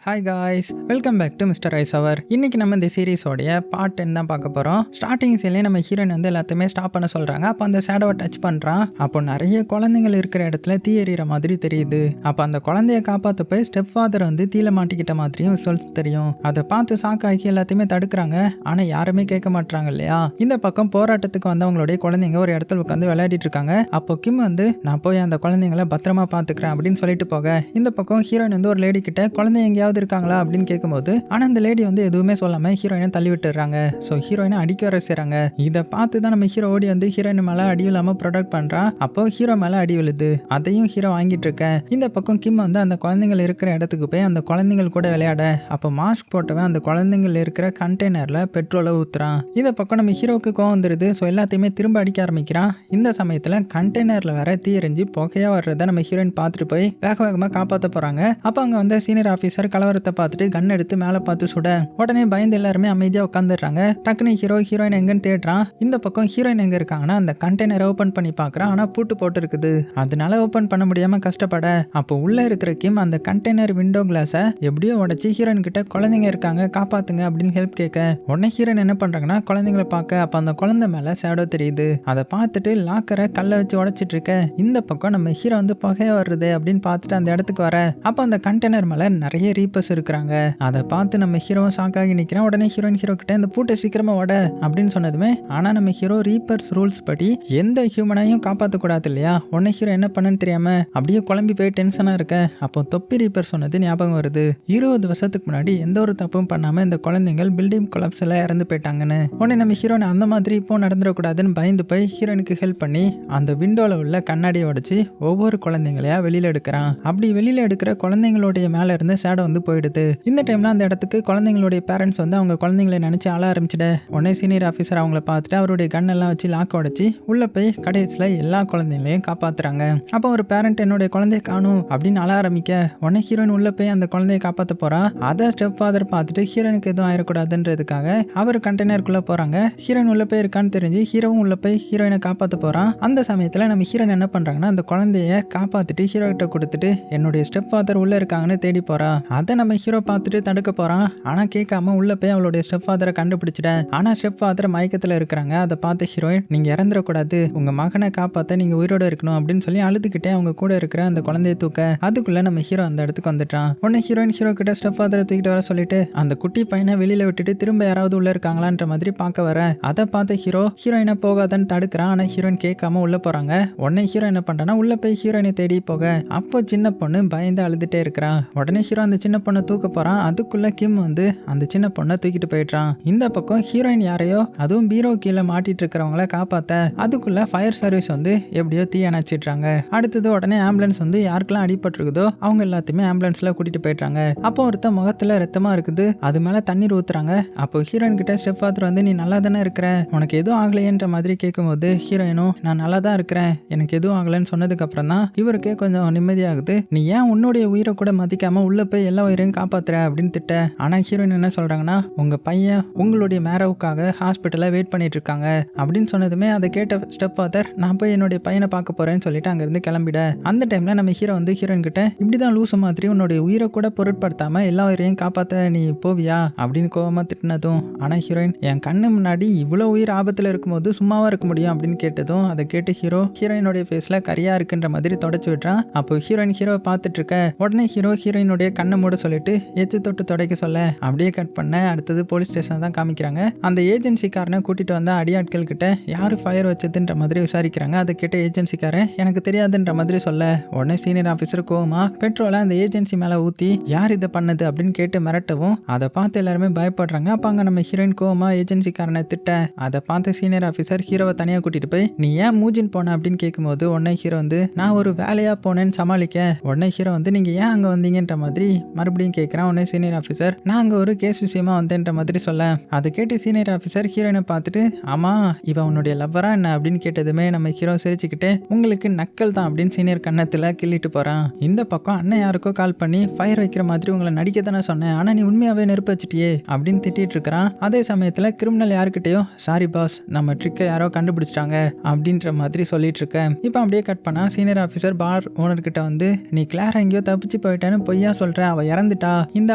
Hi guys, welcome back to mister ice hour. இன்னைக்கு நம்ம இந்த சீரிஸோடைய பார்ட் 10 தான் பார்க்க போகிறோம். ஸ்டார்டிங் சீன்லேயே நம்ம ஹீரோயின் வந்து எல்லாத்தையுமே ஸ்டாப் பண்ண சொல்கிறாங்க. அப்போ அந்த ஷேடோவை டச் பண்ணுறான். அப்போ நிறைய குழந்தைங்கள் இருக்கிற இடத்துல தீ எறிகிற மாதிரி தெரியுது. அப்போ அந்த குழந்தைய காப்பாற்ற போய் ஸ்டெப் ஃபாதர் வந்து தீல மாட்டிக்கிட்ட மாதிரியும் விசுவல்ஸ் தெரியும். அதை பார்த்து சாக்காக்கி எல்லாத்தையுமே தடுக்கிறாங்க. ஆனால் யாருமே கேட்க மாட்டாங்க இல்லையா? இந்த பக்கம் போராட்டத்துக்கு வந்தவங்களுடைய குழந்தைங்க ஒரு இடத்துல உட்காந்து விளையாடிட்டு இருக்காங்க. அப்போ கிம் வந்து நான் போய் அந்த குழந்தைங்களை பத்திரமா பார்த்துக்கிறேன் அப்படின்னு சொல்லிட்டு போக, இந்த பக்கம் ஹீரோயின் வந்து ஒரு லேடி கிட்ட குழந்தை எங்கேயாவது இருக்காங்களா அப்படின்னு கேட்கும்போது, ஆனா அந்த லேடி வந்து எதுவுமே சொல்லாம ஹீரோயினை தள்ளி விட்டுறாங்க. ஸோ ஹீரோயினை அடிக்க வர செய்றாங்க. இதை பார்த்து தான் நம்ம ஹீரோ ஓடி வந்து ஹீரோயின் மேல அடி இல்லாம ப்ரொடெக்ட் பண்றான். அப்போ ஹீரோ மேல அடி விழுது. அதையும் ஹீரோ வாங்கிட்டு இருக்கேன். இந்த பக்கம் கிம் வந்து அந்த குழந்தைகள் இருக்கிற இடத்துக்கு போய் அந்த குழந்தைகள் கூட விளையாட, அப்போ மாஸ்க் போட்டவன் அந்த குழந்தைகள் இருக்கிற கண்டெய்னர்ல பெட்ரோலை ஊத்துறான். இந்த பக்கம் நம்ம ஹீரோக்கு கோவம் வந்துருது. ஸோ எல்லாத்தையுமே திரும்ப அடிக்க ஆரம்பிக்கிறான். இந்த சமயத்துல கண்டெய்னர்ல வேற தீ எரிஞ்சு புகையா வர்றத நம்ம ஹீரோயின் பார்த்துட்டு போய் வேக வேகமா காப்பாற்ற போறாங்க. அப்போ அங்க வந்து சீனியர் ஆஃபீஸர் கலவரத்தை பார்த்துட்டு கன் எடுத்து மேலே பார்த்து சுட, உடனே பயந்து எல்லாருமே அமைதியா உட்காந்துடுறாங்க. டக்குனு ஹீரோயின் எங்கன்னு தேடுறான். இந்த பக்கம் ஹீரோயின் எங்க இருக்காங்கன்னா அந்த கண்டெய்னரை ஓபன் பண்ணி பார்க்கறான். ஆனா பூட்டு போட்டு இருக்குது. அதனால ஓபன் பண்ண முடியாம கஷ்டப்பட, அப்போ உள்ள இருக்கிற கிம் அந்த கண்டெய்னர் விண்டோ கிளாஸை எப்படியோ உடைச்சு ஹீரோயின் கிட்ட குழந்தைங்க இருக்காங்க காப்பாத்துங்க அப்படின்னு ஹெல்ப் கேட்க, உடனே ஹீரோயின் என்ன பண்றாங்கன்னா குழந்தைங்களை பார்க்க, அப்ப அந்த குழந்தை மேல ஷேடோ தெரியுது. அதை பார்த்துட்டு லாக்கரை கல்லை வச்சு உடைச்சிட்டு இருக்க, இந்த பக்கம் நம்ம ஹீரோ வந்து புகையா வருது அப்படின்னு பார்த்துட்டு அந்த இடத்துக்கு வர, அப்ப அந்த கண்டெய்னர் மேல நிறைய ரீப்பர்ஸ் இருக்கிறாங்க. அதை பார்த்து நம்ம ஹீரோவும் ஷாக்காகி நிற்கிறான். உடனே ஹீரோயின் ஹீரோ கிட்ட இந்த பூட்டை சீக்கிரமா உட அப்படின்னு சொன்னதுமே, ஆனா நம்ம ஹீரோ ரீப்பர்ஸ் ரூல்ஸ் படி எந்த ஹியூமனையும் காப்பாற்றக்கூடாது இல்லையா? உடனே ஹீரோ என்ன பண்ணுன்னு தெரியாம அப்படியே குழம்பி போய் டென்ஷனா இருக்க, அப்போ தொப்பி ரீப்பர் சொன்னது ஞாபகம் வருது. 20 வருஷத்துக்கு முன்னாடி எந்த ஒரு தப்பும் பண்ணாம இந்த குழந்தைகள் பில்டிங் கொலாப்ஸ் எல்லாம் இறந்து போயிட்டாங்கன்னு. உடனே நம்ம ஹீரோயின் அந்த மாதிரி இப்போ நடந்துடக்கூடாதுன்னு பயந்து போய் ஹீரோயினுக்கு ஹெல்ப் பண்ணி அந்த விண்டோல உள்ள கண்ணாடியை உடைச்சு ஒவ்வொரு குழந்தைங்களையா வெளியில எடுக்கிறான். அப்படி வெளியில எடுக்கிற குழந்தைங்களுடைய மேல இருந்து ஷேடோ வந்து போயிடுது. இந்த டைம்ல அந்த இடத்துக்கு குழந்தைங்களுடைய பேரண்ட்ஸ் வந்து அவங்க குழந்தைங்களை நினைச்சு அழ ஆரம்பிச்சிட, உடனே சீனியர் ஆஃபீஸர் அவங்கள பார்த்துட்டு அவருடைய கன் எல்லாம் வச்சு லாக் உடைச்சு உள்ள போய் கடைசியில் எல்லா குழந்தைங்களையும் காப்பாத்துறாங்க. அப்போ ஒரு பேரண்ட் என்னுடைய குழந்தைய காணும் அப்படின்னு அழ ஆரம்பிக்க, உடனே ஹீரோயின் உள்ள போய் அந்த குழந்தைய காப்பாற்ற போறா. அதை ஸ்டெப் ஃபாதர் பார்த்துட்டு ஹீரோயினுக்கு எதுவும் ஆயிடக்கூடாதுன்றதுக்காக அவர் கண்டெய்னருக்குள்ள போறாங்க. ஹீரோயின் உள்ள போய் இருக்கான்னு தெரிஞ்சு ஹீரோவும் உள்ள போய் ஹீரோயினை காப்பாற்ற போறான். அந்த சமயத்துல நம்ம ஹீரோயின் என்ன பண்றாங்கன்னா அந்த குழந்தைய காப்பாத்திட்டு ஹீரோ கிட்ட கொடுத்துட்டு என்னுடைய ஸ்டெப் ஃபாதர் உள்ள இருக்காங்கன்னு தேடி போறா. அதை நம்ம ஹீரோ பார்த்துட்டு தடுக்க போறான். ஆனா கேட்காம உள்ள போய் அவளுடைய ஸ்டெப் ஃபாதரை கண்டுபிடிச்சிட, ஆனா ஸ்டெப் ஃபாதர் மயக்கத்துல இருக்கிறாங்க. அதை பார்த்து ஹீரோயின் நீங்க இறந்துடக்கூடாது, உங்க மகனை காப்பாத்த நீங்க உயிரோட இருக்கணும் அப்படின்னு சொல்லி அழுதுகிட்டே அவங்க கூட இருக்கிற அந்த குழந்தைய தூக்க, அதுக்குள்ள நம்ம ஹீரோ அந்த இடத்துக்கு வந்துட்டான். உடனே ஹீரோயின் ஹீரோ கிட்ட ஸ்டெப் ஃபாதரை தூக்கிட்டு வர சொல்லிட்டு அந்த குட்டி பையனை வெளியில விட்டுட்டு திரும்ப யாராவது உள்ள இருக்காங்களான்ற மாதிரி பார்க்க வர, அதை பார்த்து ஹீரோயினை போகாதன்னு தடுக்கிறான். ஆனா ஹீரோயின் கேட்காம உள்ள போறாங்க. உடனே ஹீரோ என்ன பண்றான்னா உள்ள போய் ஹீரோயினை தேடி போக, அப்போ சின்ன பொண்ணு பயந்து அழுதுட்டே இருக்கிறான். உடனே ஹீரோ அந்த சின்ன பொண்ணை தூக்க போறான். அதுக்குள்ள கிம் வந்து அந்த சின்ன பொண்ணை தூக்கிட்டு போயிட்டான். இந்த பக்கம் ஹீரோயின் யாரையோ அதுவும் பீரோ கீழே மாட்டிட்டு இருக்கிறவங்கள காப்பாத்த, அதுக்குள்ள ஃபயர் சர்வீஸ் வந்து எப்படியோ தீ அணைச்சிடுறாங்க. அடுத்தது உடனே ஆம்புலன்ஸ் வந்து யாருக்கெல்லாம் அடிபட்டிருக்குதோ அவங்க எல்லாத்தையுமே ஆம்புலன்ஸ்ல கூட்டிட்டு போயிட்டாங்க. அப்போ ஒருத்த முகத்துல ரத்தமா இருக்குது, அது மேல தண்ணீர் ஊத்துறாங்க. அப்போ ஹீரோயின் கிட்ட ஸ்டெப் ஃபாதர் வந்து நீ நல்லா தானே இருக்கிற, உனக்கு எதுவும் ஆகலையன்ற மாதிரி கேட்கும்போது ஹீரோயினும் நான் நல்லா தான் இருக்கிறேன், எனக்கு எதுவும் ஆகலைன்னு சொன்னதுக்கு அப்புறம் தான் இவருக்கே கொஞ்சம் நிம்மதியாகுது. நீ ஏன் உன்னுடைய உயிரை கூட மதிக்காம உள்ள போய் எல்லா உயிரையும் காப்பாத்துற அப்படின்னு திட்ட. ஆனா ஹீரோயின் என்ன சொல்றாங்கன்னா உங்க பையன் உங்களுடைய மேரவுக்காக ஹாஸ்பிட்டல்ல வெயிட் பண்ணிட்டு இருக்காங்க அப்படின்னு சொன்னதுமே அதை கேட்ட ஸ்டெப் ஃபாதர் நான் போய் என்னுடைய பையனை பார்க்க போறேன்னு சொல்லிட்டு அங்க இருந்து கிளம்பிட, அந்த டைம்ல நம்ம ஹீரோ வந்து ஹீரோயின் கிட்ட இப்படிதான் லூசு மாதிரி உன்னுடைய உயிரை கூட பொருட்படுத்தாம எல்லா உயிரையும் காப்பாத்த நீ போவியா அப்படின்னு கோவமா திட்டினதும், ஆனா ஹீரோயின் என் கண்ணு முன்னாடி இவ்வளவு உயிர் ஆபத்துல இருக்கும்போது சும்மாவா இருக்க முடியும் அப்படின்னு கேட்டதும், அதை கேட்டு ஹீரோயினுடைய ஃபேஸ்ல கரியா இருக்குன்ற மாதிரி தொடச்சு விட்டுறான். அப்போ ஹீரோவை பார்த்துட்டு இருக்க, உடனே ஹீரோயினுடைய கண்ணை மூட சொல்லிட்டு எச்சு தொட்டு துடைக்க சொல்ல அப்படியே கட் பண்ண அடுத்தது போலீஸ் ஸ்டேஷன் தான் காமிக்கிறாங்க. அந்த ஏஜென்சிக்காரனை கூட்டிட்டு வந்த அடியாட்கள் கிட்ட யாரு ஃபயர் வச்சதுன்ற மாதிரி விசாரிக்கிறாங்க. அதை கேட்ட ஏஜென்சிக்காரன் எனக்கு தெரியாதுன்ற மாதிரி சொல்ல, உடனே சீனியர் ஆஃபீஸர் கோவமா பெட்ரோலை அந்த ஏஜென்சி மேல ஊத்தி யார் இதை பண்ணது அப்படின்னு கேட்டு மிரட்டவும், அதை பார்த்து எல்லாருமே பயப்படுறாங்க. அப்ப அங்க நம்ம ஹீரோயின் கோவமா ஏஜென்சிக்காரனை திட்ட, அதை பார்த்து சீனியர் ஆஃபீஸர் ஹீரோவை தனியா கூட்டிட்டு போய் நீ ஏன் மூஜின் போன அப்படின்னு கேட்கும்போது, உடனே ஹீரோ வந்து நான் ஒரு வேலையா போனேன்னு சமாளிக்க, உடனே ஹீரோ வந்து நீங்க ஏன் அங்க வந்தீங்கன்ற மாதிரி மறுபடியும் கேட்கிறான். உடனே சீனியர் ஆஃபீஸர் நான் அங்க ஒரு கேஸ் விஷயமா வந்தேன்ற மாதிரி சொல்ல, அதை கேட்டு சீனியர் ஆஃபீஸர் ஹீரோயினை பார்த்துட்டு ஆமா இவன் உன்னுடைய லவ்வரா என்ன அப்படின்னு கேட்டதுமே நம்ம ஹீரோ சிரிச்சுக்கிட்டு உங்களுக்கு நக்கல் தான் அப்படின்னு சீனியர் கண்ணத்துல கிள்ளிட்டு போறான். இந்த பக்கம் அண்ணன் யாருக்கோ கால் பண்ணி ஃபயர் வைக்கிற மாதிரி உங்களை நடிக்க தானே சொன்னேன், ஆனா நீ உண்மையாவே நெருப்பு வச்சிட்டியே அப்படின்னு திட்டிட்டு இருக்கிறான். அதே சமயத்துல கிரிமினல் யாருக்கிட்டையோ சாரி பாஸ் நம்ம ட்ரிக்கை யாரோ கண்டுபிடிச்சிட்டாங்க அப்படின்ற மாதிரி சொல்லிட்டு இருக்கேன். இப்போ அப்படியே கட் பண்ணா சீனியர் ஆஃபீஸர் பார் ஓனர் கிட்ட வந்து நீ கிளாரா எங்கேயோ தப்பிச்சு போயிட்டான்னு பொய்யா சொல்ற, அவ இறந்துட்டா, இந்த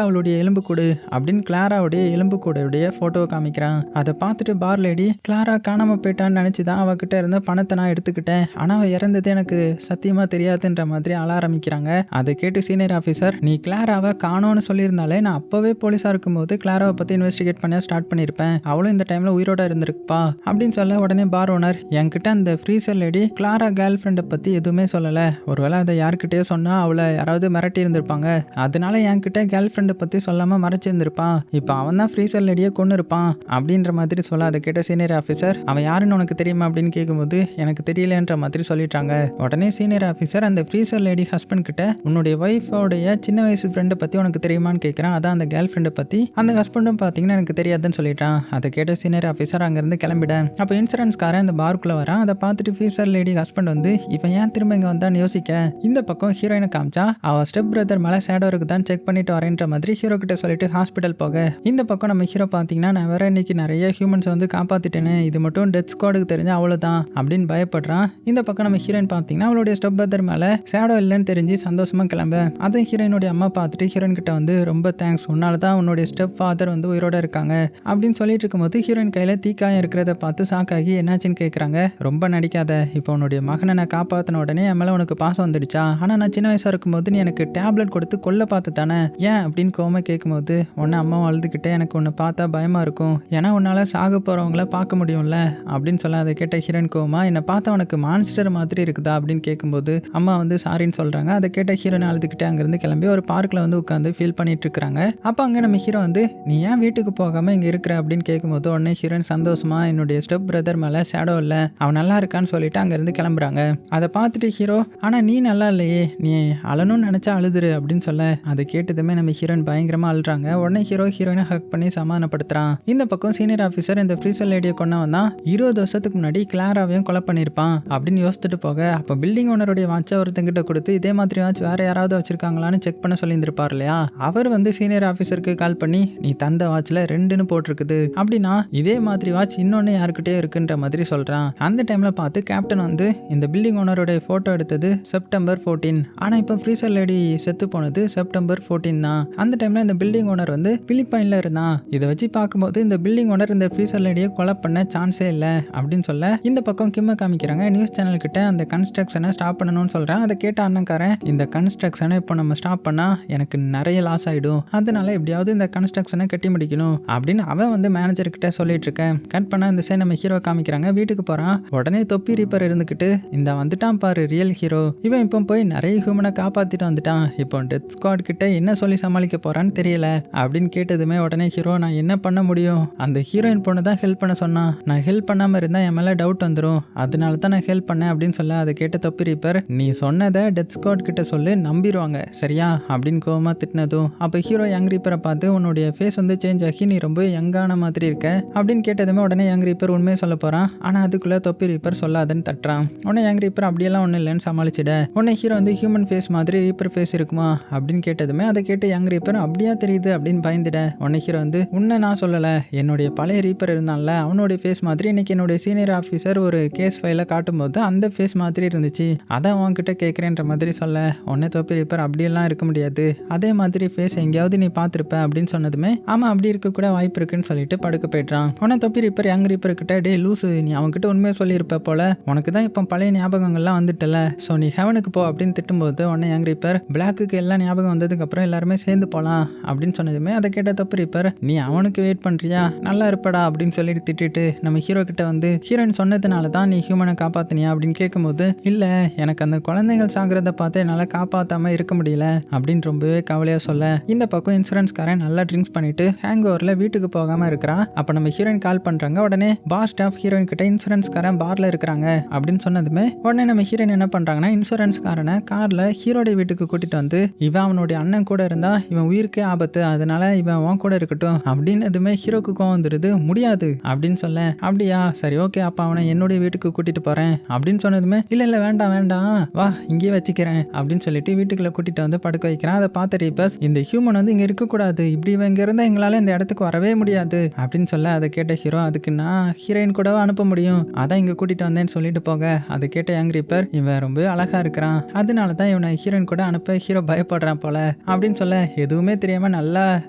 அவளுடைய எலும்புக்கூடு அப்படின்னு கிளாராவுடைய எலும்புக்கூடைய போட்டோவை காமிக்கிறான். அதை பார்த்துட்டு பார் லேடி கிளாரா காணாம போயிட்டான்னு நினைச்சுதான் அவகிட்ட இருந்த பணத்தை நான் எடுத்துக்கிட்டேன், ஆனா அவ இறந்தது எனக்கு சத்தியமா தெரியாதுன்ற மாதிரி அழ ஆரம்பிக்கிறாங்க. அதை கேட்டு சீனியர் ஆஃபீஸர், நீ கிளாராவை காணோன்னு சொல்லியிருந்தாலே நான் அப்பவே போலீஸா இருக்கும்போது கிளாராவை பத்தி இன்வெஸ்டிகேட் பண்ண ஸ்டார்ட் பண்ணிருப்பேன், அவளும் இந்த டைம்ல உயிரோட இருந்திருப்பா அப்படின்னு சொல்ல உடனே பார் ஓனர், என்கிட்ட அந்த ஃப்ரீசர் லேடி கிளாரா கேர்ள் ஃப்ரெண்டை பத்தி எதுவுமே சொல்லல, ஒருவேளை அதை யார்கிட்டயோ சொன்னா அவளை யாராவது மிரட்டி இருந்திருப்பாங்க, அதனால என்கிட்ட கேர்ள் ஃப்ரெண்டை பத்தி சொல்லாம மறைச்சிருந்திருப்பான், இப்போ அவன் தான் ஃப்ரீசர் லேடியை கொண்டு இருப்பான் அப்படின்ற மாதிரி சொல்ல அதை கேட்ட சீனியர் ஆஃபீஸர், அவன் யாருன்னு உனக்கு தெரியுமா அப்படின்னு கேட்கும்போது எனக்கு தெரியலன்ற மாதிரி சொல்லிட்டாங்க. உடனே சீனியர் ஆஃபீஸர் அந்த ஃப்ரீசர் லேடி ஹஸ்பண்ட் கிட்ட உன்னுடைய ஒய்ஃபோடைய சின்ன வயசு ஃப்ரெண்டை பத்தி உனக்கு தெரியுமான்னு கேட்குறான். அதான் அந்த கேர்ள் ஃப்ரெண்டை பத்தி. அந்த ஹஸ்பண்டும் பார்த்தீங்கன்னா எனக்கு தெரியாதுன்னு சொல்லிட்டான். அதை கேட்ட சீனியர் ஆஃபீஸர் அங்கேருந்து கிளம்பிட. அப்போ இன்சூரன்ஸ்காரன் அந்த பார்க்குள்ள வரான். அதை பார்த்துட்டு ஃப்ரீசர் லேடி ஹஸ்பண்ட் வந்து இவன் ஏன் திரும்ப இங்கே வந்தான்னு யோசிக்க, இந்த பக்கம் ஹீரோயினை காமிச்சா அவள் ஸ்டெப் பிரதர் மேலே ஷேடோ இருக்குதான் செக் பண்ணிட்டு வரேன்ற மாதிரி ஹீரோ கிட்ட சொல்லிட்டு ஹாஸ்பிட்டல் போக, இந்த பக்கம் நம்ம ஹீரோ பார்த்தீங்கன்னா நான் வேற இன்னைக்கு நிறைய ஹியூமன்ஸ் வந்து காப்பாத்திட்டேன்னு, இது மட்டும் டெத் ஸ்குவாடுக்கு தெரிஞ்ச அவ்வளோதான் அப்படின்னு பயப்படுறான். இந்த பக்கம் நம்ம ஹீரோயின் பார்த்தீங்கன்னா அவளுடைய ஸ்டெப் பிரதர் மேலே ஷேடோ இல்லைன்னு தெரிஞ்சு சந்தோஷமா கிளம்ப, அதை ஹீரோயினுடைய அம்மா பார்த்துட்டு ஹீரோயின் கிட்ட வந்து ரொம்ப தேங்க்ஸ், உன்னால தான் உன்னுடைய ஸ்டெப் ஃபாதர் வந்து உயிரோட இருக்காங்க அப்படின்னு சொல்லிட்டு இருக்கும்போது ஹீரோயின் கையில தீக்காயம் இருக்கிறத பார்த்து சாக்காகி என்னாச்சுன்னு கேட்குறாங்க. ரொம்ப நடிக்காத, இப்போ உன்னுடைய மகனை நான் காப்பாற்றின உடனே என் மேலே உனக்கு பாசம் வந்துடுச்சா, ஆனால் நான் சின்ன வயசாக இருக்கும்போது நீ எனக்கு டேப்லெட் கொடுத்து கொல்ல பார்த்து தானே, ஏன் அப்படின்னு கோவமா கேட்கும்போது உன்னை அம்மா அழுதுகிட்டே எனக்கு உன்னை பார்த்தா பயமா இருக்கும், ஏன்னா உன்னால சாக போறவங்கள பார்க்க முடியும்ல அப்படின்னு சொல்ல, அதை கேட்ட ஹீரோயின் கோவமா என்னை பார்த்தா உனக்கு மான்ஸ்டர் மாதிரி இருக்குதா அப்படின்னு கேட்கும்போது அம்மா வந்து சாரின்னு சொல்றாங்க. அதை கேட்ட ஹீரோயின் அழுதுகிட்டே அங்கிருந்து கிளம்பி ஒரு பார்க்ல வந்து உட்காந்து ஃபீல் பண்ணிட்டு இருக்காங்க. அப்போ அங்கே நம்ம ஹீரோ வந்து நீ ஏன் வீட்டுக்கு போகாம இங்க இருக்கிற அப்படின்னு கேட்கும்போது உடனே ஹீரோயின் சந்தோஷமா என்னுடைய ஸ்டெப் பிரதர் மேல ஷேடோ இல்லை, அவன் நல்லா இருக்கான்னு சொல்லிட்டு அங்கிருந்து கிளம்புறாங்க. அதை பார்த்துட்டு ஹீரோ, ஆனா நீ நல்லா இல்லையே, நீ அழணும்னு நினைச்சா அழுதுரு அப்படின்னு சொல்ல, அதை கேட்டதுமே நம்ம ஹீரோயின் பயங்கரமா அழுறாங்க. உடனே ஹீரோயினை ஹக் பண்ணி சமாதானப்படுத்துறான். இந்த பக்கம் சீனியர் ஆஃபீஸர் இந்த ஃப்ரீசர் லேடியை கொண்டவன் தான் 20 வருஷத்துக்கு முன்னாடி கிளாராவையும் கொலை பண்ணியிருப்பான் அப்படின்னு யோசிச்சுட்டு போக, அப்போ பில்டிங் ஓனருடைய வாட்சை ஒருத்தங்கிட்ட கொடுத்து இதே மாதிரி வாட்ச் வேற யாராவது வச்சிருக்காங்களான்னு செக் பண்ண சொல்லியிருந்திருப்பார் இல்லையா, அவர் வந்து சீனியர் ஆஃபீஸருக்கு கால் பண்ணி நீ தந்த வாட்ச்ல 2ன்னு போட்டிருக்குது, அப்படின்னா இதே மாதிரி வாட்ச் இன்னொன்னு யாருக்கிட்டே இருக்குன்ற மாதிரி சொல்றான். அந்த டைம்ல பார்த்து கேப்டன் வந்து இந்த பில்டிங் ஓனருடைய போட்டோ எடுத்தது செப்டம்பர் 14, ஆனா இப்போ ஃப்ரீசர் லேடி செத்து போனது செப்டம்பர் 14 தான். அந்த டைம்ல இந்த பில்டிங் ஓனர் வந்து பிலிப்பைன்ல இருந்தான். இதை வச்சு பார்க்கும்போது இந்த பில்டிங் ஓனர் இந்த ஃப்ரீசர் லேடியை கொலை பண்ண சான்ஸே இல்லை அப்படின்னு சொல்ல, இந்த பக்கம் கிம்ம காமிக்கிறாங்க. நியூஸ் சேனல் கிட்ட அந்த கன்ஸ்ட்ரக்ஷனை ஸ்டாப் பண்ணணும்னு சொல்றான். அதை கேட்ட அண்ணன்காரன், இந்த கன்ஸ்ட்ரக்ஷனை இப்போ நம்ம ஸ்டாப் பண்ணா எனக்கு நிறைய லாஸ் ஆயிடும், அதனால எப்படியாவது இந்த கன்ஸ்ட்ரக்ஷனை கட்டி முடிக்கணும் அப்படின்னு அவன் வந்து மேனேஜர் கிட்ட சொல்லிட்டு இருக்கேன். கட் பண்ணா இந்த சைடு நம்ம ஹீரோ காமிக்கிறாங்க. வீட்டுக்கு போறான். உடனே தொப்பி ரீப்பர் இருந்துகிட்டு இந்த வந்துட்டான் பாரு ரியல் ஹீரோ, இவன் இப்போ போய் நிறைய ஹியூமனை காப்பாத்திட்டு வந்துட்டான், இப்போ டெத் ஸ்குவாட் கிட்ட என்ன சொல்லி சமாளிக்க போறான்னு தெரியல அப்படின்னு கேட்டதுமே உடனே ஹீரோ, நான் என்ன பண்ண முடியும், அந்த ஹீரோயின் பொண்ணு தான் ஹெல்ப் பண்ண சொன்னா, நான் ஹெல்ப் பண்ணாம இருந்தா என் மேல டவுட் வந்துடும், அதனால தான் நான் ஹெல்ப் பண்ணேன் அப்படின்னு சொல்ல, அதை கேட்ட தொப்பி ரீப்பர், நீ சொன்னதை டெத் ஸ்குவாட் கிட்ட சொல்லு நம்பிடுவாங்க சரியா அப்படின்னு கோவமா திட்டினதும், அப்போ ஹீரோ யங் ரீப்பரை பார்த்து உன்னுடைய ஃபேஸ் வந்து சேஞ்ச் ஆகி நீ ரொம்ப யங்கான மாதிரி இருக்க அப்படின்னு கேட்டதுமே உடனே யங் ரீப்பர் உண்மையை சொல்ல போறான். ஆனா அதுக்குள்ள தொப்பி ரீப்பர் சொல்லாதன்னு தட்டுறான். உடனே யங் ரீப்பர் அப்படியெல்லாம் ஒன்றும் இல்லைன்னு சமாளிச்சிட, உடனே ஹீரோ வந்து ஹியூமன் ஃபேஸ் மாதிரி ரீப்பர் ஃபேஸ் இருக்குமா அப்படின்னு கேட்டதுமே அதை கேட்டு யங் ரீப்பர் அப்படியா தெரியுது அப்படின்னு பயந்துட, உடனே ஹீரோ வந்து உன்னை நான் சொல்லல, என்னுடைய பழைய ரீப்பர் இருந்தான்ல அவனுடைய ஃபேஸ் மாதிரி இன்னைக்கு என்னுடைய சீனியர் ஆஃபீஸர் ஒரு கேஸ் ஃபைலை காட்டும் போது அந்த ஃபேஸ் மாதிரி இருந்துச்சு, அதான் உன்கிட்ட கேட்குறேன்ற மாதிரி சொல்ல, உடனே தொப்பி ரீப்பர் அப்படியெல்லாம் இருக்க முடியாது, அதே மாதிரி ஃபேஸ் எங்கேயாவது நீ பார்த்துருப்ப அப்படின்னு சொன்னதுமே ஆமா அப்படி இருக்க கூட வாய்ப்பு இருக்குன்னு சொல்லிட்டு படுக்க போயிடுறான். உடனே தொப்பி ரீப்பர் யங் ரீப்பர் கிட்ட, டே லூசு, நீ அவன்கிட்ட உண்மையை சொல்லியிருப்ப போல, உனக்கு தான் இப்போ பழைய ஞாபகங்கள்லாம் வந்துட்டல, ஸோ நீ ஹெவனுக்கு போ அப்படின்னு திட்டும்போது உடனே யங் ரீப்பர் பிளாக்குக்கு எல்லாம் ஞாபகம் வந்ததுக்கு அப்புறம் எல்லாருமே சேர்ந்து போகலாம் அப்படின்னு சொன்னதுமே அதை கேட்ட தொப்பி ரீப்பர், நீ அவனுக்கு வெயிட் பண்றியா, நல்லா இருப்படா அப்படின்னு சொல்லிட்டு திட்டிட்டு நம்ம ஹீரோ கிட்ட வந்து ஹீரோயின் சொன்னதுனால தான் நீ ஹியூமனை காப்பாத்தினியா அப்படின்னு கேட்கும்போது, இல்ல எனக்கு அந்த குழந்தைகள் சாகிறத பார்த்து என்னால் காப்பாற்றாம இருக்க முடியல அப்படின்னு ரொம்பவே கவலையா சொல்ல, இந்த பக்கம் இன்சூரன்ஸ்காரன் நல்லா ட்ரிங்க்ஸ் பண்ணிட்டு ஹேங் ஓவரில் வீட்டுக்கு போகாம இருக்கிறான். அப்போ நம்ம ஹீரோயின் கால் பண்றாங்க. உடனே பாஸ் ஸ்டாஃப் ஹீரோயின் கிட்ட இன்சூரன்ஸ்காரன் பார்ல இருக்கிறாங்க அப்படின்னு சொன்னதுமே உடனே நம்ம ஹீரோயின் என்ன பண்றாங்கன்னா இன்சூரன்ஸ்காரனை கார்ல ஹீரோடைய வீட்டுக்கு கூட்டிட்டு வந்து, இவன் அவனுடைய அண்ணன் கூட இருந்தா இவன் உயிருக்கே ஆபத்து, அதனால இவன் அவன் கூட இருக்கட்டும் அப்படின்னதுமே ஹீரோக்கு கோவம் வந்துடுது. முடியாது அப்படின்னு சொல்ல, அப்படியா சரி ஓகே அப்ப அவனை என்னுடைய வீட்டுக்கு கூட்டிட்டு போறேன் அப்படின்னு சொன்னதுமே, இல்ல வேண்டாம் வேண்டாம் வா இங்கேயே வச்சுக்கிறேன் அப்படின்னு சொல்லிட்டு வீட்டுக்குள்ள கூட்டிட்டு வந்து படுக்க வைக்கிறான். அதை பார்த்த ரீப்பர்ஸ், இந்த ஹியூமன் வந்து இங்க இருக்கக்கூடாது, இப்படி இவன் இங்க இருந்தா எங்களால இந்த இடத்துக்கு வரவே முடியாது அப்படின்னு சொல்ல, அதை கேட்ட ஹீரோ, அதுக்கு நான் ஹீரோயின் கூட அனுப்ப முடியும், அதான் இங்க கூட்டிட்டு வந்தேன்னு சொல்லிட்டு போக, அதை கேட்ட யங் ரீப்பர், இவன் ரொம்ப அழகா இருக்கிறான், அதனால தான் இவனை ஹீரோயின் கூட அனுப்ப ஹீரோ பயப்படுறான் போல அப்படின்னு சொல்ல எதுவுமே தெரியாம நல்லா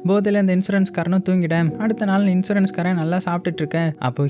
போதையில இந்த இன்சூரன்ஸ்காரனும் தூங்கிட்டேன். அடுத்த நாள் இன்சூரன்ஸ்காரன் நல்லா சாப்பிட்டுட்டு இருக்கேன். அப்போ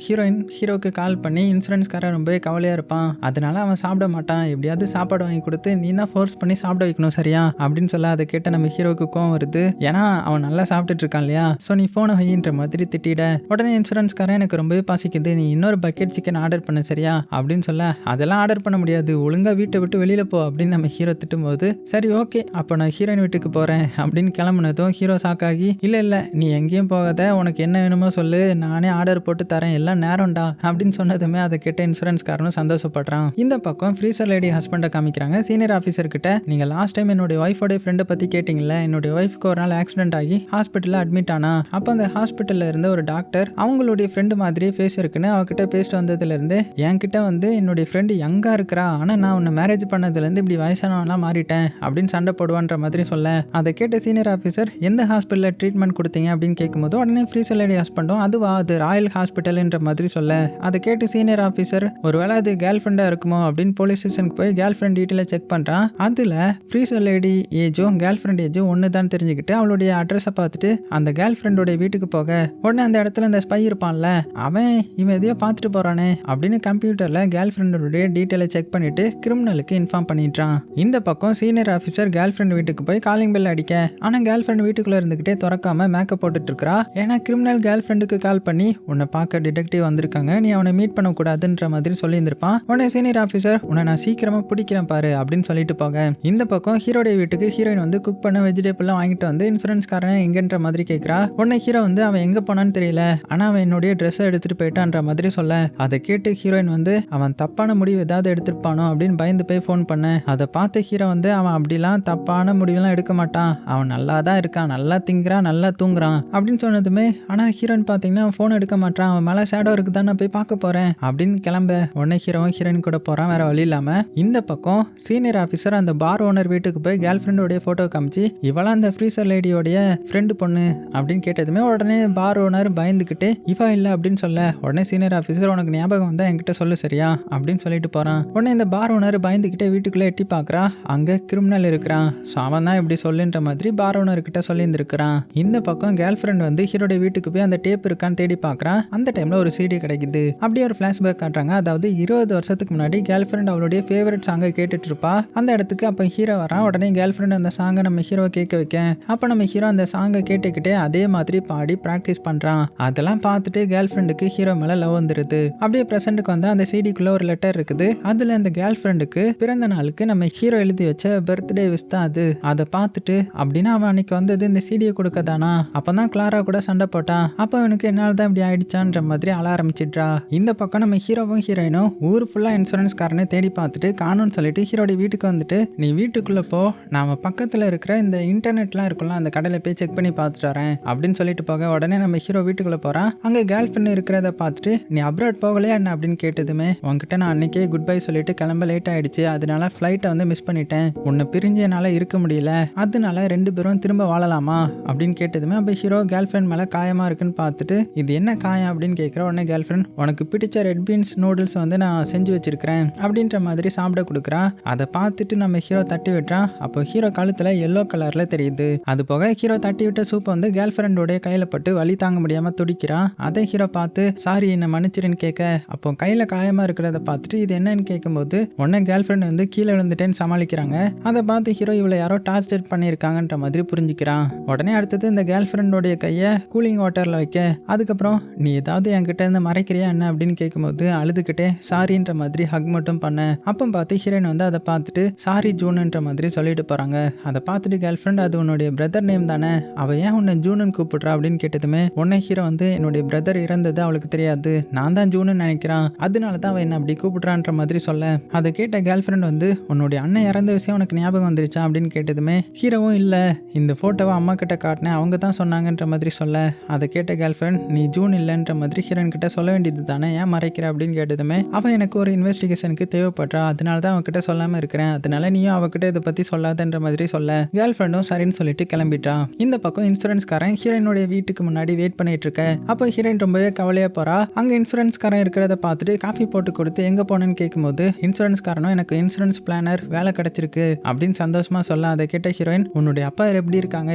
ஹீரோக்கு கால் பண்ணி இன்சூரன்ஸ்காரன் ரொம்பவே கவலையா இருப்பான். அதனால அவன் சாப்பிட மாட்டான். எப்படியாவது சாப்பாடு வாங்கி கொடுத்து நீ தான் ஃபோர்ஸ் பண்ணி சாப்பிட வைக்கணும் சரியா அப்படின்னு சொல்ல அதை கேட்ட நம்ம ஹீரோக்கு கோவம் வருது. ஏன்னா அவன் நல்லா சாப்பிட்டுட்டு இருக்கான் இல்லையா, ஸோ நீ போனை வைன்ற மாதிரி திட்டிட. உடனே இன்சூரன்ஸ்காரன் எனக்கு ரொம்பவே பசிக்குது, நீ இன்னொரு பக்கெட் சிக்கன் ஆர்டர் பண்ண சரியா அப்படின்னு சொல்ல அதெல்லாம் ஆர்டர் பண்ண முடியாது, ஒழுங்கா வீட்டை விட்டு வெளியில போ அப்படின்னு நம்ம ஹீரோ திட்டும்போது சரி ஓகே அப்போ நான் ஹீரோயின் வீட்டுக்கு போறேன் அப்படின்னு கிளம்புனதும் ஹீரோ சாக்காகி இல்ல நீ எங்கேயும் போகாத, உனக்கு என்ன வேணுமோ சொல்லு, நானே ஆர்டர் போட்டு தரேன், எல்லாம் நேரம்டா அப்படின்னு சொன்னதுமே அதை கேட்ட இன்சூரன்ஸ்காரனும் சந்தோஷப்படுறான். இந்த பக்கம் ஃப்ரீசர் லேடி ஹஸ்பண்டை காமிக்கிறாங்க. சீனியர் ஆஃபீஸர் கிட்ட நீங்க லாஸ்ட் டைம் என்னுடைய ஒய்ஃபோடைய ஃப்ரெண்டை பத்தி கேட்டீங்கல்ல, என்னுடைய ஒய்ஃப்க்கு ஒரு நாள் ஆக்சிடென்ட் ஆகி ஹாஸ்பிட்டலில் அட்மிட் ஆனா, அப்போ அந்த ஹாஸ்பிட்டலில் இருந்த ஒரு டாக்டர் அவங்களுடைய ஃப்ரெண்டு மாதிரியே ஃபேஸ் இருக்குன்னு அவகிட்ட பேசிட்டு வந்ததுலேருந்து என்கிட்ட வந்து என்னுடைய ஃப்ரெண்டு யங்கா இருக்கிறா, ஆனால் நான் உன்னை மேரேஜ் பண்ணதுலேருந்து இப்படி வயசானவனா மாறிட்டேன் அப்படின்னு சண்டை போடுவான்ற மாதிரி சொல்ல அதை கேட்ட சீனியர் ஆஃபீஸர் எந்த ஹாஸ்பிட்டலில் ட்ரீட்மெண்ட் கொடுத்தீங்க அப்படின்னு கேட்கும்போது உடனே ஃப்ரீசர் லேடி ஹஸ்பண்டும் அதுவா அது ராயல் ஹாஸ்பிட்டல்ன்ற மாதிரி சொல்ல அதை கேட்டு சீனியர் ஆஃபீஸர் ஒருவேளை அது கேர்ள் ஃப்ரெண்டாக இருக்குமோ அப்படின்னு போலீஸ் ஸ்டேஷனுக்கு போய் கேர்ள் ஃப்ரெண்ட் டீட்டெயிலை செக் பண்ணுறான். அதில் ஃப்ரீசர் லேடி ஏஜும் கேர்ள் ஃப்ரெண்ட் ஏஜும் ஒன்று தான் தெரிஞ்சுக்கிட்டு அவளுடைய அட்ரஸை பார்த்துட்டு அந்த கேர்ள் ஃப்ரெண்டோடைய வீட்டுக்கு போக உடனே அந்த இடத்துல இந்த ஸ்பை இருப்பான்ல அவன் இவன் எதையோ பார்த்துட்டு போறானே அப்படின்னு கம்ப்யூட்டரில் கேர்ள் ஃப்ரெண்டோடைய டீட்டெயிலை செக் பண்ணிட்டு கிரிமினலுக்கு இன்ஃபார்ம் பண்ணிட்டான். இந்த பக்கம் சீனியர் ஆஃபீஸர் கேர்ள் ஃப்ரெண்ட் வீட்டுக்கு போய் காலிங் பெல் அடிக்க ஆனால் கேர்ள் ஃப்ரெண்ட் வீட்டுக்குள்ளே இருந்துக்கிட்டே திறக்காம மேக்கப் போட்டுட்டு இருக்கா. ஏன்னா கிரிமினல் கேர்ள் ஃப்ரெண்டுக்கு கால் பண்ணி உன்னை பார்க்க டிடெக்டிவ் வந்திருக்காங்க, நீ அவனை மீட் பண்ணக்கூடாதுன்ற மாதிரி சொல்லியிருந்திருப்பான். உடனே சீனியர் ஆஃபீஸர் உன்னை நான் சீக்கிரமா பிடிக்கிறேன் பாரு அப்படின்னு சொல்லிட்டு போக இந்த பக்கம் ஹீரோடைய வீட்டுக்கு ஹீரோயின் வந்து குக் பண்ண வெஜிடபிள்லாம் வாங்கிட்டு வந்து இன்சூரன்ஸ்காரன் எங்கன்ற மாதிரி கேட்குறா. உடனே ஹீரோ வந்து அவன் எங்க போனான்னு தெரியல, ஆனா அவன் என்னுடைய ட்ரெஸ்ஸை எடுத்துட்டு போயிட்டான்ற மாதிரி சொல்ல அதை கேட்டு ஹீரோயின் வந்து அவன் தப்பான முடிவு ஏதாவது எடுத்திருப்பானோ அப்படின்னு பயந்து போய் ஃபோன் பண்ண அதை பார்த்து ஹீரோ வந்து அவன் அப்படிலாம் தப்பான முடிவெல்லாம் எடுக்க மாட்டான், அவன் நல்லா தான் இருக்கான், நல்லா திங்குறான், நல்லா தூங்குறான் அப்படின்னு சொன்னதுமே ஆனா ஹீரோயின் பார்த்தீங்கன்னா அவன் ஃபோன் எடுக்க மாட்டான், அவன் மேலே ஷேடோ இருக்குதான் நான் போய் பார்க்க போறேன் அப்படின்னு கிளம்ப உடனே ஹீரோவும் ஹீரோயின் கூட போறான் வேற வழி இல்லாம. இந்த பக்கம் சீனியர் ஆஃபீஸர் அந்த பார் ஓனர் வீட்டுக்கு போய் கேர்ள் ஃப்ரெண்டோடைய போட்டோ காமிச்சு இவளாம் அந்த ஃப்ரீசர் லேடியோடைய ஃப்ரெண்டு பொண்ணு அப்படின்னு கேட்டதுமே உடனே பார் ஓனர் பயந்துக்கிட்டு இவா இல்லை அப்படின்னு சொல்ல உடனே சீனியர் ஆஃபீஸர் உனக்கு ஞாபகம் வந்தா என்கிட்ட சொல்லு சரியா அப்படின்னு சொல்லிட்டு போறான். உடனே இந்த பார் ஓனர் பயந்துக்கிட்டே வீட்டுக்குள்ள எட்டி பார்க்கறா, அங்க கிரிமினல் இருக்கிறான். ஸோ அவன் தான் இப்படி சொல்லுன்ற மாதிரி பார் ஓனர் கிட்ட சொல்லியிருந்திருக்கிறான். இந்த பக்கம் கேர்ள் ஃப்ரெண்ட் வந்து ஹீரோடைய வீட்டுக்கு போய் அந்த டேப் இருக்கான்னு தேடி பார்க்கறான். அந்த டைம்ல ஒரு சிடி கிடைக்குது. அப்படியே ஒரு ஃபிளாஷ்பேக் காட்டுறாங்க. அதாவது 20 வருஷத்துக்கு முன்னாடி கேர்ள் ஃப்ரெண்ட் அவளுடைய ஃபேவரட் சாங்கை கேட்டுட்டு இருப்பா. அந்த இடத்துக்கு அப்போ ஹீரோ வரான். உடனே கேர்ள் ஃப்ரெண்ட் அந்த சாங்கை நம்ம ஹீரோ கேட்க வைக்க அப்போ நம்ம ஹீரோ அந்த சாங்கை கேட்டுக்கிட்டே அதே மாதிரி பாடி ப்ராக்டிஸ் பண்றான். அதெல்லாம் பார்த்துட்டு கேர்ள் ஃப்ரெண்டுக்கு ஹீரோ மேல லவ் வந்துருது. அப்படியே பிரசன்ட்டுக்கு வந்து அந்த சிடிக்குள்ள ஒரு லெட்டர் இருக்குது. அதுல அந்த கேர்ள் ஃப்ரெண்டுக்கு பிறந்த நாளுக்கு நம்ம ஹீரோ எழுதி வச்ச பர்த்டே விஷ் தான் அது. அதை பார்த்துட்டு அப்படின்னா அவன் அன்னைக்கு வந்தது இந்த சிடியை கொடுக்கதானா, அப்பதான் கிளாரா கூட சண்டை போட்டான், அப்போ அவனுக்கு என்னால் தான் இப்படி ஆயிடுச்சான்ற மாதிரி அழ ஆரம்பிச்சிட்றா. இந்த பக்கம் நம்ம ஹீரோவும் ஹீரோயினும் ஊர் ஃபுல்லா இன்சூரன்ஸ் காரனை தேடி பார்த்துட்டு காணும்னு சொல்லிட்டு ஹீரோடைய வீட்டுக்கு வந்துட்டு நீ வீட்டுக்குள்ள போ, நாம பக்கத்துல இருக்கிற இந்த இன்டர்நெட்லாம் இருக்குல்ல அந்த கடையில போய் செக் பண்ணி பார்த்துட்டு வரேன் அப்படின்னு சொல்லிட்டு போக உடனே நம்ம ஹீரோ வீட்டுக்குள்ள போறான். அங்க கேர்ள் ஃப்ரெண்ட் இருக்கிறத பார்த்துட்டு நீ அப்ராட் போகலையா என்ன அப்படின்னு கேட்டதுமே உங்ககிட்ட நான் அன்னைக்கே குட் பை சொல்லிட்டு கிளம்ப லேட் ஆயிடுச்சு, அதனால ஃபிளைட்டை வந்து மிஸ் பண்ணிட்டேன், உன்னை பிரிஞ்ச என்னால இருக்க முடியல, அதனால 2 பேரும் திரும்ப வாழலாமா அப்படின்னு கேட்டதுமே அப்ப ஹீரோ கேர்ள் ஃப்ரெண்ட் மேல காயமா இருக்குன்னு பார்த்துட்டு இது என்ன காயம் அப்படின்னு கேட்கிற உடனே கேர்ள் ஃப்ரெண்ட் உனக்கு பிடிச்ச ரெட் பீன்ஸ் நூடுல்ஸ் வந்து நான் செஞ்சு வச்சிருக்கிறேன் அப்படின்ற மாதிரி சாப்பிட கொடுக்குறா. அதை பார்த்துட்டு நம்ம ஹீரோ தட்டி விட்டுறான். அப்போ ஹீரோ கழுத்துல எல்லோ கலர்ல தெரியுது. அது போக ஹீரோ தட்டி விட்ட சூப் வந்து கேர்ள் ஃப்ரெண்டோடைய கையில பட்டு வலி தாங்க முடியாம துடிக்கிறான். அதை ஹீரோ பார்த்து சாரி என்ன மன்னிச்சிருன்னு கேட்க அப்போ கையில காயமா இருக்கிறத பார்த்துட்டு இது என்னன்னு கேட்கும்போது உடனே கேர்ள் ஃப்ரெண்ட் வந்து கீழே விழுந்துட்டேன்னு சமாளிக்கிறாங்க. அதை பார்த்து ஹீரோ இவளை யாரோ டார்ச்சர் பண்ணியிருக்காங்கன்ற மாதிரி புரிஞ்சுக்கிறான். உடனே அடுத்தது இந்த கேர்ள் ஃப்ரெண்டோடைய கையை கூலிங் வாட்டர்ல வைக்க அதுக்கப்புறம் நீ ஏதாவது என்கிட்ட இருந்து மறைக்கிறியா என்ன அப்படின்னு கேட்கும்போது அழுதுகிட்டே சாரின்ற மாதிரி ஹக் மட்டும் பண்ண அப்போ பார்த்து ஹீரோயின் வந்து அதை பார்த்துட்டு சாரி ஜூன்ன்ற மாதிரி சொல்லிட்டு போறாங்க. அதை பார்த்துட்டு கேர்ள் ஃப்ரெண்ட் அது உன்னுடைய பிரதர் நேம் தானே, அவ ஏன் உன்னை ஜூனுன்னு கூப்பிடுறா அப்படின்னு கேட்டதுமே உன்னை ஹீரோ வந்து என்னுடைய பிரதர் இறந்தது அவளுக்கு தெரியாது, நான் தான் ஜூன்னு நினைக்கிறான், அதனால தான் அவன் என்ன அப்படி கூப்பிடுறான்ற மாதிரி சொல்ல அதை கேட்ட கேர்ள் ஃப்ரெண்ட் வந்து உன்னுடைய அண்ணன் இறந்த விஷயம் உனக்கு ஞாபகம் வந்துருச்சா அப்படின்னு கேட்டதுமே ஹீரோவும் இல்ல இந்த போட்டோவை அம்மா கிட்ட காட்டினேன் அவங்க தான் சொன்னாங்கன்ற மாதிரி சொல்ல அதை கேட்ட கேர்ள் ஃப்ரெண்ட் நீ ஜூன் இல்லைன்ற மாதிரி ஹீரோயின் கிட்ட சொல்ல வேண்டியது தானே, ஏன் மறைக்கிற அப்படின்னு கேட்டதுமே அவன் எனக்கு ஒரு இன்வெஸ்டிகேஷனுக்கு தேவைப்படுறா, அதனால தான் அவன்கிட்ட சொல்லாம இருக்கிறேன், அதனால நீயும் அவகிட்ட இதை பத்தி சொல்லாதன்ற மாதிரி சொல்ல கேர்ள் ஃப்ரெண்டும் சரின்னு சொல்லிட்டு கிளம்பிட்டான். இந்த பக்கம் இன்சூரன்ஸ்காரன் ஹீரோயினுடைய வீட்டுக்கு முன்னாடி வெயிட் பண்ணிட்டு இருக்க அப்போ ஹீரோயின் ரொம்பவே கவலையா போறா. அங்க இன்சூரன்ஸ்காரன் இருக்கிறத பார்த்துட்டு காஃபி போட்டு கொடுத்து எங்க போனேன்னு கேட்கும்போது இன்சூரன்ஸ்காரனும் எனக்கு இன்சூரன்ஸ் பிளானர் வேலை கிடைச்சிருக்கு அப்படின்னு சந்தோஷமா சொல்ல அதை கேட்ட ஹீரோயின் ஹீரோயின் உன்னுடைய அப்பா எப்படி இருக்காங்க,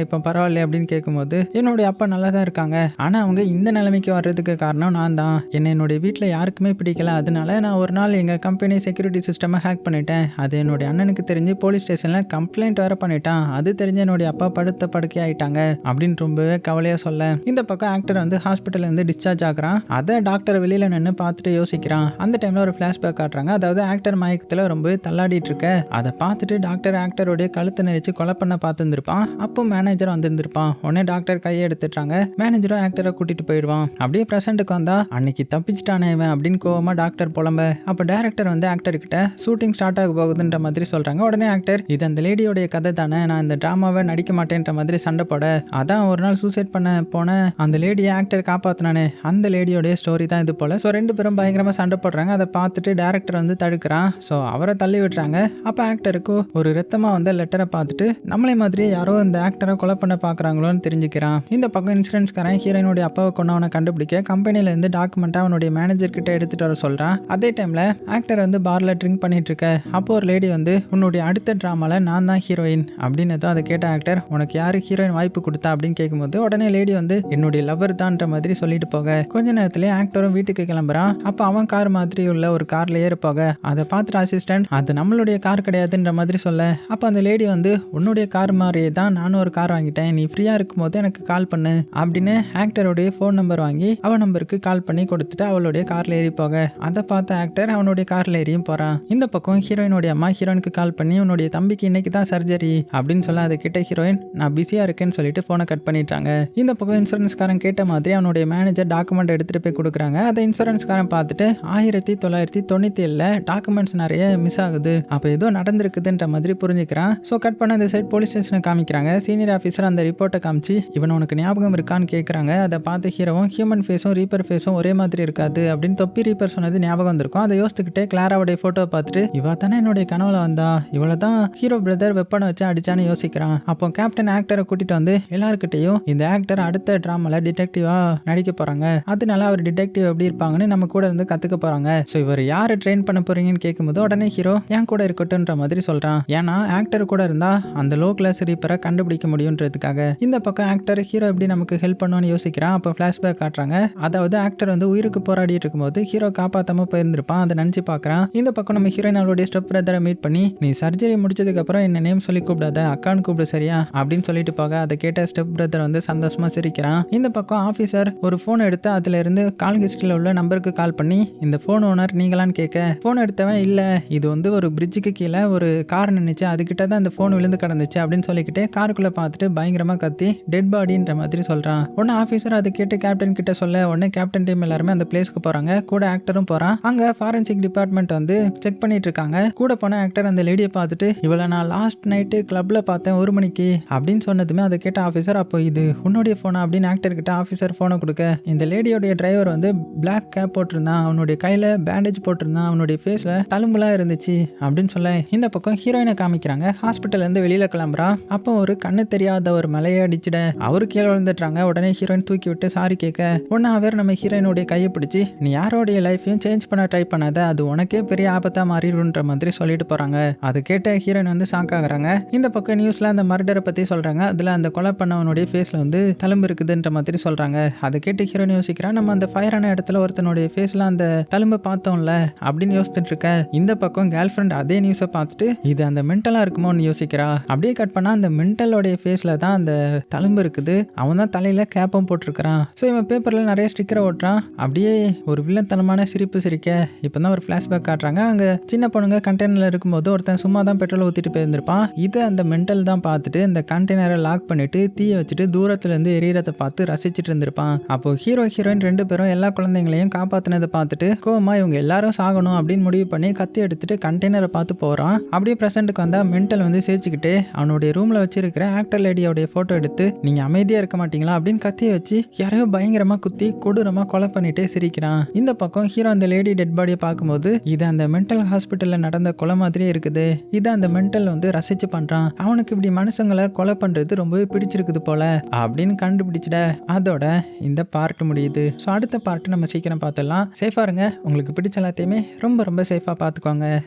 இப்போ பரவாயில்ல அப்படின்னு கேட்கும்போது என்னுடைய அப்பா நல்லா தான் இருக்காங்க, ஆனால் அவங்க இந்த நிலைமைக்கு வர்றதுக்கு காரணம் நான் தான். என்னுடைய வீட்டில் யாருக்குமே பிடிக்கல, அதனால நான் ஒரு நாள் எங்கள் கம்பெனி செக்யூரிட்டி சிஸ்டமை ஹேக் பண்ணிட்டேன். அது என்னுடைய அண்ணனுக்கு தெரிஞ்சு போலீஸ் ஸ்டேஷனில் கம்ப்ளைண்ட் வேற பண்ணிட்டான். அது தெரிஞ்சு என்னுடைய அப்பா படுத்த படுக்கை ஆயிட்டாங்க அப்படின்னு ரொம்பவே கவலையாக சொல்ல, இந்த பக்கம் ஆக்டர் வந்து ஹாஸ்பிட்டல்லேருந்து டிஸ்சார்ஜ் ஆகுறான். அதை டாக்டர் வெளியில் நின்று பார்த்துட்டு யோசிக்கிறான். அந்த டைமில் ஒரு ஃப்ளாஷ்பேக் காட்டுறாங்க. அதாவது ஆக்டர் மயக்கத்தில் ரொம்பவே தள்ளாடிட்டு இருக்க, அதை பார்த்துட்டு டாக்டர் ஆக்டருடைய கழுத்தை நெரிச்சு கொலை பண்ண பார்த்துருந்துருப்பான். அப்போ மேனேஜர் வந்திருந்திருப்பான். உடனே டாக்டர் கையை எடுத்துட்டாங்க. மேனேஜரும் ஆக்டரை கூட்டிட்டு போயிடுவான். அப்படியே பிரசன்ட்டுக்கு வந்தா அன்னைக்கு தப்பிச்சிட்டானே இவன் அப்படின்னு கோவமா டாக்டர் புலம்ப. அப்போ டைரக்டர் வந்து ஆக்டர் கிட்ட ஷூட்டிங் ஸ்டார்ட் ஆக போகுதுன்ற மாதிரி சொல்றாங்க. உடனே ஆக்டர் இது அந்த லேடியோடைய கதை தானே, நான் இந்த டிராமாவை நடிக்க மாட்டேன்ற மாதிரி சண்டை போட, அதான் ஒரு நாள் சூசைட் பண்ண போன அந்த லேடியை ஆக்டர் காப்பாத்தினானே அந்த லேடியோடைய ஸ்டோரி தான் இது போல. ஸோ ரெண்டு பேரும் பயங்கரமா சண்டை போடுறாங்க. அதை பார்த்துட்டு டைரக்டர் வந்து தடுக்கிறான். ஸோ அவரை தள்ளி விட்டுறாங்க. அப்போ ஆக்டருக்கு ஒரு ரத்தமா வந்த லெட்டரை பார்த்துட்டு நம்மளே மாதிரியே யாரோ இந்த ஆக்டரை கொலை பண்ண பாக்குறாங்களோன்னு தெரிஞ்சுக்கிறான். இந்த பக்கம் இன்சூரன்ஸ்காரன் ஹீரோயினுடைய அப்பாவை கொண்டவனை கண்டுபிடிக்க கம்பெனில இருந்து டாக்குமெண்ட்டை அவனுடைய மேனேஜர் கிட்ட எடுத்துட்டு வர சொல்றான். அதே டைம்ல ஆக்டர் வந்து பார்ல ட்ரிங்க் பண்ணிட்டு இருக்க, அப்போ ஒரு லேடி வந்து உன்னுடைய அடுத்த டிராமால நான் தான் ஹீரோயின் அப்படின்னு அதை கேட்ட ஆக்டர் உனக்கு யாரு ஹீரோயின் வாய்ப்பு கொடுத்தா அப்படின்னு கேட்கும்போது உடனே லேடி வந்து என்னுடைய லவர் தான்ன்ற மாதிரி சொல்லிட்டு போக, கொஞ்ச நேரத்திலே ஆக்டரும் வீட்டுக்கு கிளம்புறான். அப்போ அவன் கார் மாதிரி உள்ள ஒரு கார்ல ஏற போக, அதை பார்த்துட்டு அசிஸ்டன்ட் அது நம்மளுடைய கார் கிடையாதுன்ற மாதிரி சொல்ல, அப்போ அந்த லேடி வந்து உன்னுடைய கார் மாதிரியே தான் நானும் ஒரு கார் வாங்கிட்டேன், நீ ஃப்ரீயா இருக்கும்போது எனக்கு கால் பண்ணு அப்படின்னு ஆக்டருடைய ஃபோன் நம்பர் வாங்கி அவன் நம்பருக்கு கால் பண்ணி கொடுத்துட்டு அவளுடைய கார்ல ஏறி போக, அதை பார்த்த ஆக்டர் அவனுடைய கார்ல ஏறியும் போறான். இந்த பக்கம் ஹீரோயினுடைய அம்மா ஹீரோயினுக்கு கால் பண்ணி உன்னுடைய தம்பிக்கு இன்னைக்கு தான் சர்ஜரி அப்படின்னு சொல்ல, அதை கிட்ட ஹீரோயின் நான் பிஸியா இருக்கேன்னு சொல்லிட்டு போனை கட் பண்ணிட்டாங்க. இந்த பக்கம் இன்சூரன்ஸ்காரன் கேட்ட மாதிரி அவனுடைய மேனேஜர் டாக்குமெண்ட் எடுத்துட்டு போய் கொடுக்குறாங்க. அதை இன்சூரன்ஸ்காரன் பார்த்துட்டு 1997 டாக்குமெண்ட்ஸ் நிறைய மிஸ் ஆகுது, அப்போ ஏதோ நடந்திருக்குதுன்ற மாதிரி புரிஞ்சுக்கிறான். ஸோ கட் பண்ண அந்த சைட் போலீஸ் ஸ்டேஷனை காமிக்கிறாங்க. சீனியர் ஆஃபீஸர் அந்த ரிப்போர்ட்டை காமிச்சு இவன் உனக்கு ஞாபகம் இருக்கான்னு கேட்குறாங்க. அதை பார்த்து ஹீரோவும் ஹியூமன் ஃபேஸும் ரீப்பர் ஃபேஸும் ஒரே மாதிரி இருக்காது அப்படின்னு தொப்பி ரீப்பர் சொன்னது ஞாபகம் வந்திருக்கும். அதை யோசிச்சுக்கிட்டே கிளாராவுடைய ஃபோட்டோவை பார்த்துட்டு இவ தானே என்னுடைய கனவுல வந்தா, இவளை தான் ஹீரோ பிரதர் வெப்பனை வச்சு அடிச்சான்னு யோசிக்கிறான். அப்போ கேப்டன் ஆக்டரை கூட்டிட்டு வந்து எல்லாருக்கிட்டையும் இந்த ஆக்டர் அடுத்த டிராமால டிடெக்டிவா நடிக்க போறாங்க, அதனால அவர் டிடெக்டிவ் எப்படி இருப்பாங்கன்னு நம்ம கூட இருந்து கத்துக்க போறாங்க. ஸோ இவர் யாரை ட்ரெயின் பண்ண போறீங்கன்னு கேட்கும்போது உடனே ஹீரோ என் கூட இருக்கட்டும்ன்ற மாதிரி சொல்றான். ஏன்னா ஆக்டர் கூட இருந்தா அந்த லோ கிளாஸ் ரீப்பரை கண்டுபிடிக்க முடியுன்றதுக்காக. இந்த பக்கம் ஆக்டர் ஹீரோ எப்படி நமக்கு ஹெல்ப் பண்ணுவான்னு யோசிக்கிறான். அப்போ ஃபிளாஷ்பேக் காட்டுறாங்க. அதாவது ஆக்டர் வந்து உயிருக்கு போராடிட்டு இருக்கும்போது ஹீரோ காப்பாத்தாம போயிருந்திருப்பான், அதை நினைச்சு பாக்குறான். இந்த பக்கம் நம்ம ஹீரோயின் அவளுடைய ஸ்டெப் பிரதரை மீட் பண்ணி நீ சர்ஜரி முடிச்சதுக்கு அப்புறம் என்ன நேம் சொல்லி கூப்பிடாத, அக்கான்னு கூப்பிடு சரியா அப்படின்னு சொல்லிட்டு போக, அதை கேட்ட ஸ்டெப் பிரதர் வந்து சந்தோஷமா சிரிக்கிறான். இந்த பக்கம் ஆபீசர் ஒரு போன் எடுத்து அதுல இருந்து கால் ஹிஸ்டரியில் உள்ள நம்பருக்கு கால் பண்ணி இந்த போன் ஓனர் நீங்களான்னு கேட்க, போன் எடுத்தவன் இல்ல இது வந்து ஒரு பிரிட்ஜுக்கு கீழே ஒரு கார் நின்னுச்சு, அதுகிட்ட தான் அந்த போன் விழுந்து கிடந்துச்சு அப்படின்னு சொல்லிக்கிட்டே காருக்குள்ள பார்த்துட்டு பயங்கரமா கத்தி டெட் பாடின்ற மாதிரி சொல்றான். உடனே ஆபீசர் அதை கேட்டு கேப்டன் கிட்ட சொல்ல, உடனே கேப்டன் டீம் எல்லாருமே அந்த பிளேஸ்க்கு போறாங்க. கூட ஆக்டரும் போறான். அங்க ஃபாரன்சிக் டிபார்ட்மெண்ட் வந்து செக் பண்ணிட்டு இருக்காங்க. கூட போன ஆக்டர் அந்த லேடியை பார்த்துட்டு இவளை நான் லாஸ்ட் நைட்டு கிளப்ல பார்த்தேன் 1 மணிக்கு அப்படின்னு சொன்னதுமே அதை கேட்ட ஆஃபீஸர் அப்போ இது உன்னுடைய போனா அப்படின்னு ஆக்டர் கிட்ட ஆஃபீஸர் போனை கொடுக்க, இந்த லேடியோடைய டிரைவர் வந்து பிளாக் கேப் போட்டிருந்தான், அவனுடைய கையில பேண்டேஜ் போட்டிருந்தான், அவனுடைய ஃபேஸ்ல தழும்புலாம் இருந்துச்சு அப்படின்னு சொல்ல, இந்த பக்கம் ஹீரோயினை காமிக்கிறாங்க. ஹாஸ்பிட்டல்ல இருந்து வெளியில கிளம்புறா. அப்போ ஒரு கண்ணு தெரியாத ஒரு மலையை அடிச்சிட அவரு கீழே விழுந்துட்டாங்க. உடனே ஹீரோயின் தூக்கி விட்டு சாரி கேட்க, ஒன்னா அவர் நம்ம ஹீரோயினுடைய கையை பிடிச்சி நீ யாரோடைய லைஃபையும் சேஞ்ச் பண்ண ட்ரை பண்ணாத, அது உனக்கே பெரிய ஆபத்தா மாறிடுன்ற மாதிரி சொல்லிட்டு போறாங்க. அது கேட்ட ஹீரோயின் வந்து ஷாக் ஆகுறாங்க. இந்த பக்கம் நியூஸ்ல அந்த மர்டரை பத்தி சொல்றாங்க. அதுல அந்த கொலை பண்ணவனுடைய ஃபேஸ்ல வந்து தழும்பு இருக்குதுன்ற மாதிரி சொல்றாங்க. அதை கேட்டு ஹீரோயின் யோசிக்கிறான், நம்ம அந்த ஃபயரான இடத்துல ஒருத்தனுடைய ஃபேஸ்ல அந்த தழும்பு பார்த்தோம்ல அப்படின்னு யோசிச்சுட்டு இருக்க. இந்த பக்கம் கேர்ள் ஃப்ரெண்ட் அதே நியூஸை பார்த்துட்டு இது அந்த மென்டலா இருக்குமோன்னு யோசிக்கிறா. அப்படியே கட் பண்ணா அந்த மென்டலோடைய ஃபேஸ்ல தான் அந்த தழும்பு இருக்குது, அவன் தான் தலையில கேப்பும் போட்டிருக்கிறான். ஸோ இவன் பேப்பர்ல நிறைய ஸ்டிக்கரை ஓட்டுறான். அப்படியே ஒரு வில்லத்தனமான சிரிப்பு சிரிக்க இப்பதான் ஒரு ஃபிளாஷ்பேக் காட்டுறாங்க. அங்க சின்ன பொண்ணுங்க கண்டெய்னர்ல இருக்கும்போது ஒருத்தன் சும்மா தான் பெட்ரோல் ஊத்திட்டு போயிருந்திருப்பான். இது அந்த மென்டல் தான் பார்த்துட்டு இந்த கண்டெய்னரை லாக் பண்ணிட்டு தீயை வச்சுட்டு தூரத்துல இருந்து எரியறதை பார்த்து ரசிச்சுட்டு இருந்திருப்பான். அப்போ ஹீரோ ஹீரோயின் 2 பேரும் எல்லா குழந்தைங்களையும் காப்பாத்தினதை பார்த்துட்டு கோவமா இவங்க எல்லாரும் சாகணும் அப்படின்னு முடிவு பண்ணி கத்தி எடுத்துட்டு கண்டெய்னரை பார்த்து போறான். அப்படியே பிரசன்ட்டுக்கு வந்தா மென்டல் வந்து சிரிச்சுக்கிட்டு அவனுடைய ரூம்ல வச்சிருக்கிற ஆக்டர் லேடியோடைய போட்டோ எடுத்து நீங்க அமைதியா இருக்க மாட்டீங்களா அப்படின்னு கத்திய வச்சு யாரையோ பயங்கரமா குத்தி கொடூரமா கொலை பண்ணிட்டே சிரிக்கிறான். இந்த பக்கம் ஹீரோ அந்த லேடி டெட் பாடியை பார்க்கும்போது இது அந்த மென்டல் ஹாஸ்பிட்டல்ல நடந்த கொலை மாதிரியே இருக்குது, இதை அந்த மென்டல் வந்து ரசிச்சு பண்றான், அவனுக்கு இப்படி மனுஷங்களை கொலை பண்றது ரொம்பவே பிடிச்சிருக்குது போல அப்படின்னு கண்டுபிடிச்சிட அதோட இந்த பார்ட் முடியுது. ஸோ அடுத்த பார்ட் நம்ம சீக்கிரம் பார்த்துடலாம். சேஃபா இருங்க, உங்களுக்கு பிடிச்ச எல்லாத்தையுமே ரொம்ப ரொம்ப சேஃபா பார்த்துக்கோங்க.